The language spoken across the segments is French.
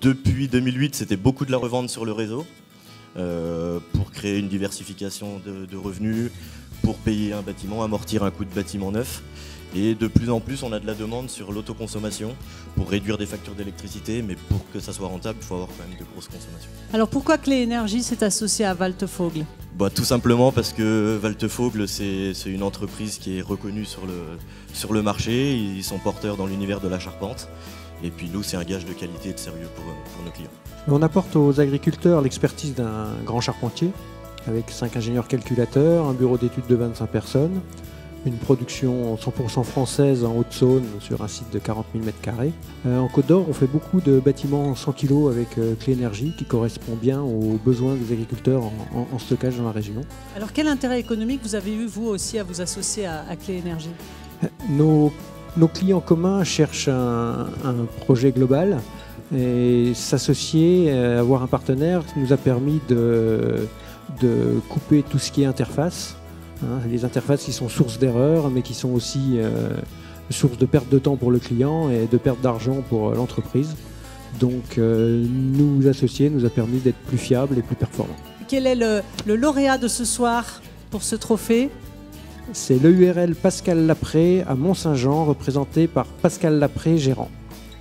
Depuis 2008, c'était beaucoup de la revente sur le réseau pour créer une diversification de revenus, pour payer un bâtiment, amortir un coût de bâtiment neuf. Et de plus en plus, on a de la demande sur l'autoconsommation pour réduire des factures d'électricité, mais pour que ça soit rentable, il faut avoir quand même de grosses consommations. Alors pourquoi Clé Énergie s'est associé à Waltefogel? Tout simplement parce que Waltefogel, c'est une entreprise qui est reconnue sur le marché. Ils sont porteurs dans l'univers de la charpente. Et puis nous, c'est un gage de qualité et de sérieux pour nos clients. On apporte aux agriculteurs l'expertise d'un grand charpentier, avec 5 ingénieurs calculateurs, un bureau d'études de 25 personnes, une production 100% française en Haute-Saône sur un site de 40 000 m². En Côte d'Or, on fait beaucoup de bâtiments 100 kg avec Clé Énergie qui correspond bien aux besoins des agriculteurs en stockage dans la région. Alors quel intérêt économique vous avez eu vous aussi à vous associer à Clé Énergie? Nos clients communs cherchent un projet global et s'associer, avoir un partenaire nous a permis de couper tout ce qui est interface. Les interfaces qui sont source d'erreurs, mais qui sont aussi source de perte de temps pour le client et de perte d'argent pour l'entreprise. Donc nous associer nous a permis d'être plus fiables et plus performants. Quel est le lauréat de ce soir pour ce trophée? C'est l'EURL Pascal Lapré à Mont-Saint-Jean, représenté par Pascal Lapré, gérant.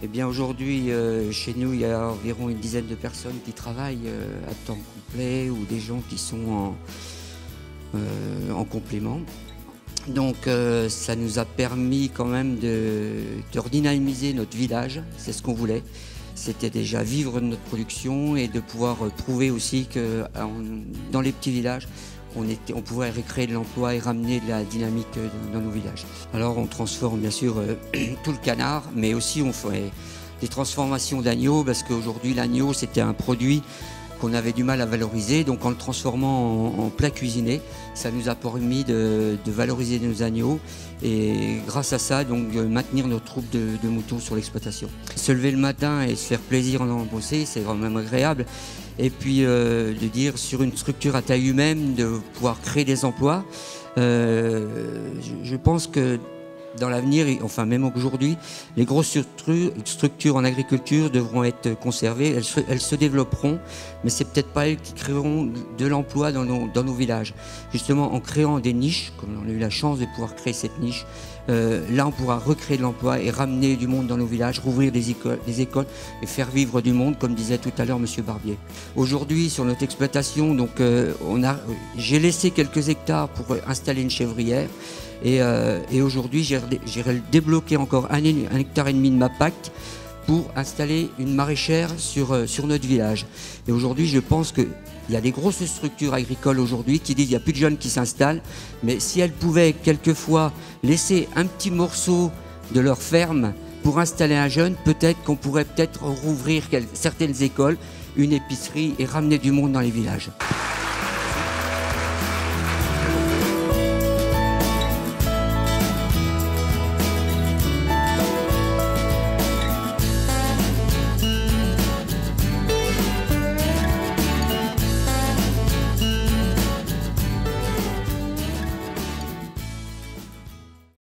Eh bien aujourd'hui, chez nous, il y a environ une dizaine de personnes qui travaillent à temps complet ou des gens qui sont en complément. Donc ça nous a permis quand même de redynamiser notre village, c'est ce qu'on voulait. C'était déjà vivre de notre production et de pouvoir prouver aussi que dans les petits villages, on pouvait recréer de l'emploi et ramener de la dynamique dans nos villages. Alors on transforme bien sûr tout le canard, mais aussi on fait des transformations d'agneau, parce qu'aujourd'hui l'agneau c'était un produit qu'on avait du mal à valoriser, donc en le transformant en plat cuisiné, ça nous a permis de valoriser nos agneaux et grâce à ça donc maintenir notre troupe de moutons sur l'exploitation. Se lever le matin et se faire plaisir en allant bosser, c'est vraiment agréable. Et puis de dire sur une structure à taille humaine, de pouvoir créer des emplois. Je pense que dans l'avenir, enfin même aujourd'hui, les grosses structures en agriculture devront être conservées, elles se développeront, mais c'est peut-être pas elles qui créeront de l'emploi dans nos villages. Justement, en créant des niches, comme on a eu la chance de pouvoir créer cette niche, là on pourra recréer de l'emploi et ramener du monde dans nos villages, rouvrir des écoles et faire vivre du monde, comme disait tout à l'heure M. Barbier. Aujourd'hui, sur notre exploitation, donc, j'ai laissé quelques hectares pour installer une chèvrière. Et aujourd'hui, j'ai débloqué encore 1,5 hectare de ma PAC pour installer une maraîchère sur notre village. Et aujourd'hui, je pense qu'il y a des grosses structures agricoles aujourd'hui qui disent qu'il n'y a plus de jeunes qui s'installent, mais si elles pouvaient quelquefois laisser un petit morceau de leur ferme pour installer un jeune, peut-être qu'on pourrait rouvrir certaines écoles, une épicerie et ramener du monde dans les villages.